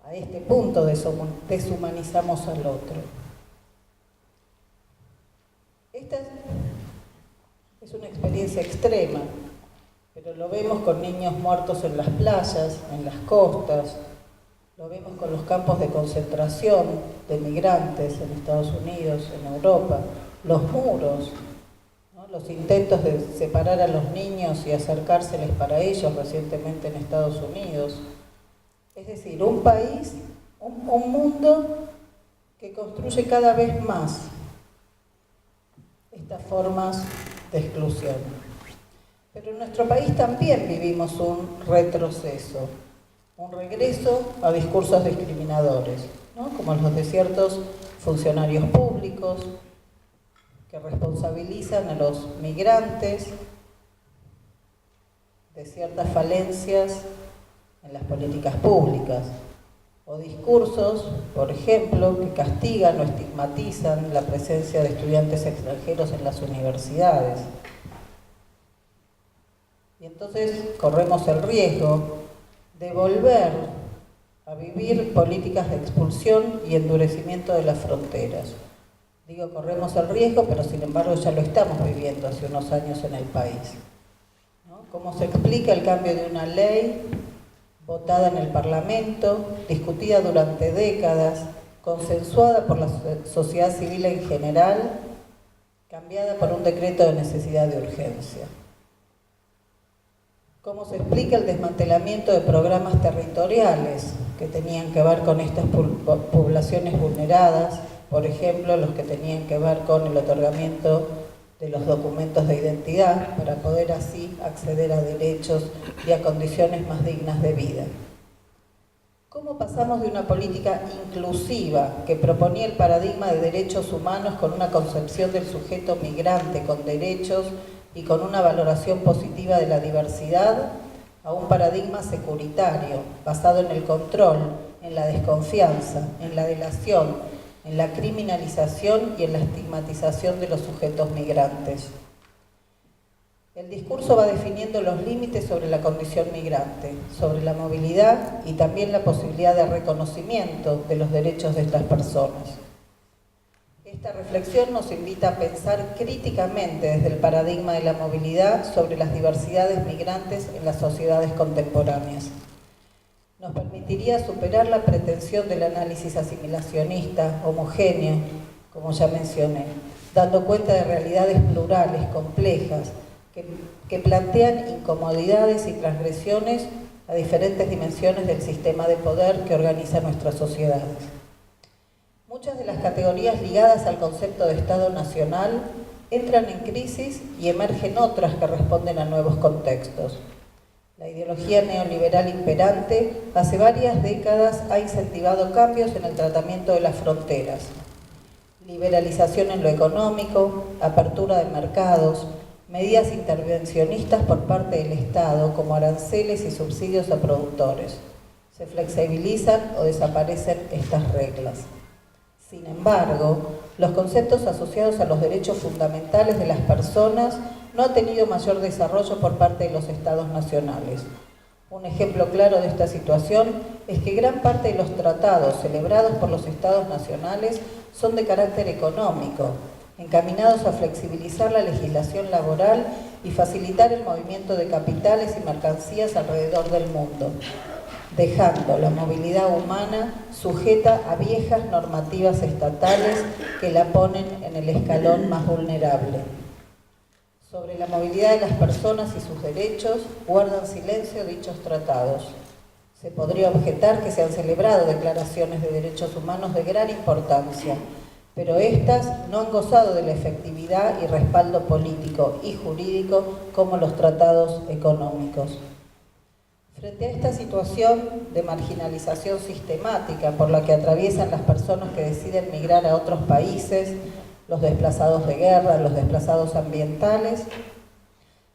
a este punto deshumanizamos al otro. Esta es una experiencia extrema, pero lo vemos con niños muertos en las playas, en las costas, lo vemos con los campos de concentración de migrantes en Estados Unidos, en Europa, los muros, ¿no? Los intentos de separar a los niños y acercárseles para ellos recientemente en Estados Unidos. Es decir, un país, un mundo que construye cada vez más estas formas de exclusión. Pero en nuestro país también vivimos un retroceso, un regreso a discursos discriminadores, ¿no? Como los de ciertos funcionarios públicos que responsabilizan a los migrantes de ciertas falencias en las políticas públicas, o discursos, por ejemplo, que castigan o estigmatizan la presencia de estudiantes extranjeros en las universidades. Y entonces corremos el riesgo de volver a vivir políticas de expulsión y endurecimiento de las fronteras. Digo, corremos el riesgo, pero sin embargo ya lo estamos viviendo hace unos años en el país, ¿no? ¿Cómo se explica el cambio de una ley votada en el Parlamento, discutida durante décadas, consensuada por la sociedad civil en general, cambiada por un decreto de necesidad de urgencia? ¿Cómo se explica el desmantelamiento de programas territoriales que tenían que ver con estas poblaciones vulneradas, por ejemplo, los que tenían que ver con el otorgamiento de los documentos de identidad para poder así acceder a derechos y a condiciones más dignas de vida? ¿Cómo pasamos de una política inclusiva que proponía el paradigma de derechos humanos con una concepción del sujeto migrante con derechos y con una valoración positiva de la diversidad, a un paradigma securitario, basado en el control, en la desconfianza, en la delación, en la criminalización y en la estigmatización de los sujetos migrantes? El discurso va definiendo los límites sobre la condición migrante, sobre la movilidad y también la posibilidad de reconocimiento de los derechos de estas personas. Esta reflexión nos invita a pensar críticamente desde el paradigma de la movilidad sobre las diversidades migrantes en las sociedades contemporáneas. Nos permitiría superar la pretensión del análisis asimilacionista, homogéneo, como ya mencioné, dando cuenta de realidades plurales, complejas, que plantean incomodidades y transgresiones a diferentes dimensiones del sistema de poder que organiza nuestras sociedades. Muchas de las categorías ligadas al concepto de Estado nacional entran en crisis y emergen otras que responden a nuevos contextos. La ideología neoliberal imperante hace varias décadas ha incentivado cambios en el tratamiento de las fronteras. Liberalización en lo económico, apertura de mercados, medidas intervencionistas por parte del Estado como aranceles y subsidios a productores. Se flexibilizan o desaparecen estas reglas. Sin embargo, los conceptos asociados a los derechos fundamentales de las personas no han tenido mayor desarrollo por parte de los Estados nacionales. Un ejemplo claro de esta situación es que gran parte de los tratados celebrados por los Estados nacionales son de carácter económico, encaminados a flexibilizar la legislación laboral y facilitar el movimiento de capitales y mercancías alrededor del mundo, dejando la movilidad humana sujeta a viejas normativas estatales que la ponen en el escalón más vulnerable. Sobre la movilidad de las personas y sus derechos guardan silencio dichos tratados. Se podría objetar que se han celebrado declaraciones de derechos humanos de gran importancia, pero estas no han gozado de la efectividad y respaldo político y jurídico como los tratados económicos. Frente a esta situación de marginalización sistemática por la que atraviesan las personas que deciden migrar a otros países, los desplazados de guerra, los desplazados ambientales,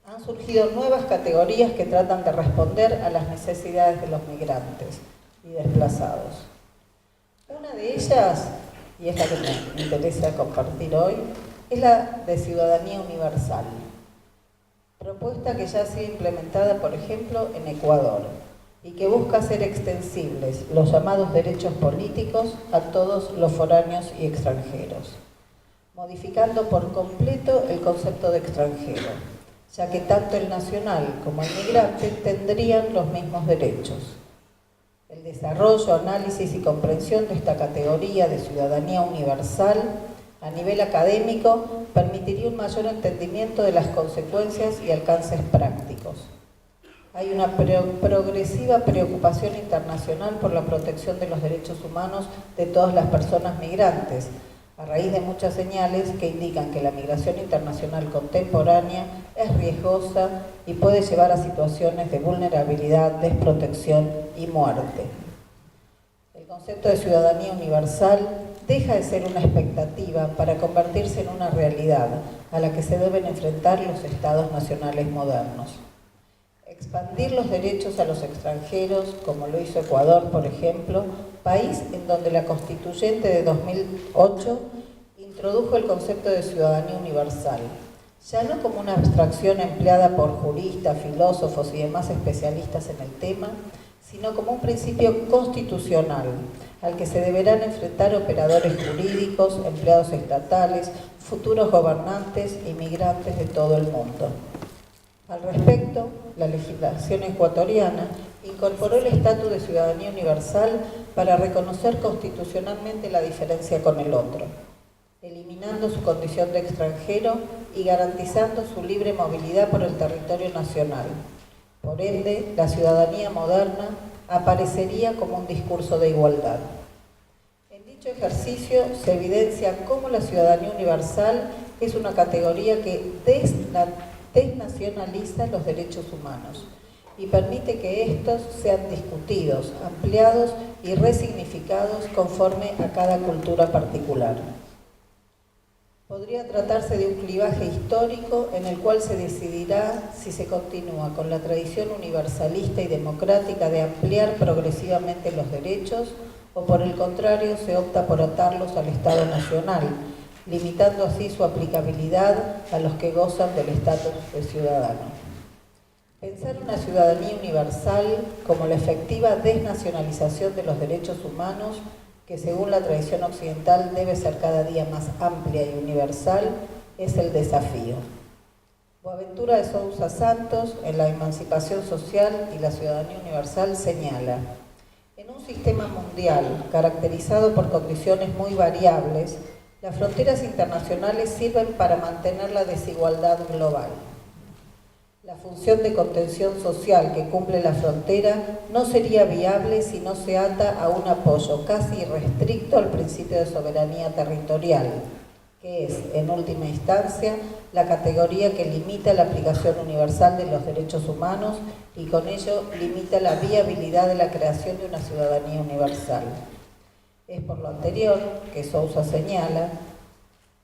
han surgido nuevas categorías que tratan de responder a las necesidades de los migrantes y desplazados. Una de ellas, y es la que me interesa compartir hoy, es la de ciudadanía universal, propuesta que ya ha sido implementada, por ejemplo, en Ecuador, y que busca hacer extensibles los llamados derechos políticos a todos los foráneos y extranjeros, modificando por completo el concepto de extranjero, ya que tanto el nacional como el migrante tendrían los mismos derechos. El desarrollo, análisis y comprensión de esta categoría de ciudadanía universal a nivel académico permitiría un mayor entendimiento de las consecuencias y alcances prácticos. Hay una progresiva preocupación internacional por la protección de los derechos humanos de todas las personas migrantes, a raíz de muchas señales que indican que la migración internacional contemporánea es riesgosa y puede llevar a situaciones de vulnerabilidad, desprotección y muerte. El concepto de ciudadanía universal deja de ser una expectativa para convertirse en una realidad a la que se deben enfrentar los estados nacionales modernos. Expandir los derechos a los extranjeros, como lo hizo Ecuador, por ejemplo, país en donde la Constituyente de 2008 introdujo el concepto de ciudadanía universal, ya no como una abstracción empleada por juristas, filósofos y demás especialistas en el tema, sino como un principio constitucional al que se deberán enfrentar operadores jurídicos, empleados estatales, futuros gobernantes y migrantes de todo el mundo. Al respecto, la legislación ecuatoriana incorporó el estatus de ciudadanía universal para reconocer constitucionalmente la diferencia con el otro, eliminando su condición de extranjero y garantizando su libre movilidad por el territorio nacional. Por ende, la ciudadanía moderna aparecería como un discurso de igualdad. En dicho ejercicio se evidencia cómo la ciudadanía universal es una categoría que desnacionaliza los derechos humanos y permite que estos sean discutidos, ampliados y resignificados conforme a cada cultura particular. Podría tratarse de un clivaje histórico en el cual se decidirá si se continúa con la tradición universalista y democrática de ampliar progresivamente los derechos o por el contrario se opta por atarlos al Estado Nacional, limitando así su aplicabilidad a los que gozan del estatus de ciudadano. Pensar una ciudadanía universal como la efectiva desnacionalización de los derechos humanos, que según la tradición occidental debe ser cada día más amplia y universal, es el desafío. Boaventura de Sousa Santos, en La emancipación social y la ciudadanía universal, señala: en un sistema mundial caracterizado por condiciones muy variables, las fronteras internacionales sirven para mantener la desigualdad global. La función de contención social que cumple la frontera no sería viable si no se ata a un apoyo casi irrestricto al principio de soberanía territorial, que es, en última instancia, la categoría que limita la aplicación universal de los derechos humanos y con ello limita la viabilidad de la creación de una ciudadanía universal. Es por lo anterior que Sousa señala: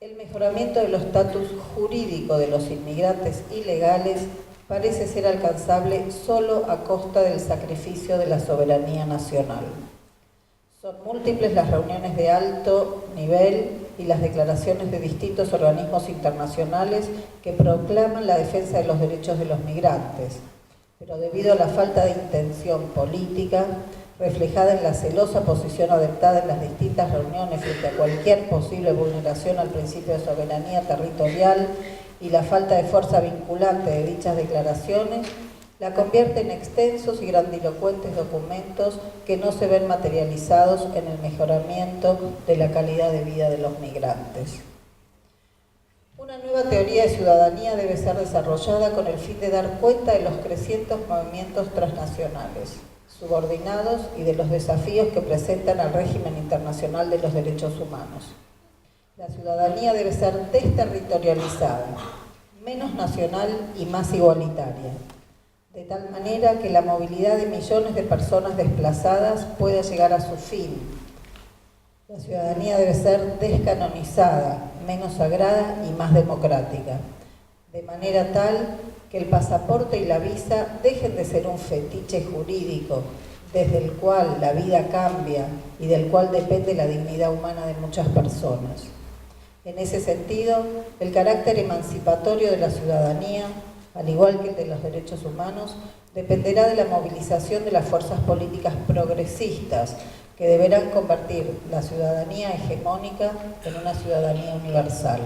el mejoramiento del estatus jurídico de los inmigrantes ilegales parece ser alcanzable solo a costa del sacrificio de la soberanía nacional. Son múltiples las reuniones de alto nivel y las declaraciones de distintos organismos internacionales que proclaman la defensa de los derechos de los migrantes, pero debido a la falta de intención política, reflejada en la celosa posición adoptada en las distintas reuniones frente a cualquier posible vulneración al principio de soberanía territorial y la falta de fuerza vinculante de dichas declaraciones, la convierte en extensos y grandilocuentes documentos que no se ven materializados en el mejoramiento de la calidad de vida de los migrantes. Una nueva teoría de ciudadanía debe ser desarrollada con el fin de dar cuenta de los crecientes movimientos transnacionales, subordinados y de los desafíos que presentan al régimen internacional de los derechos humanos. La ciudadanía debe ser desterritorializada, menos nacional y más igualitaria, de tal manera que la movilidad de millones de personas desplazadas pueda llegar a su fin. La ciudadanía debe ser descanonizada, menos sagrada y más democrática, de manera tal que el pasaporte y la visa dejen de ser un fetiche jurídico desde el cual la vida cambia y del cual depende la dignidad humana de muchas personas. En ese sentido, el carácter emancipatorio de la ciudadanía, al igual que el de los derechos humanos, dependerá de la movilización de las fuerzas políticas progresistas, que deberán convertir la ciudadanía hegemónica en una ciudadanía universal.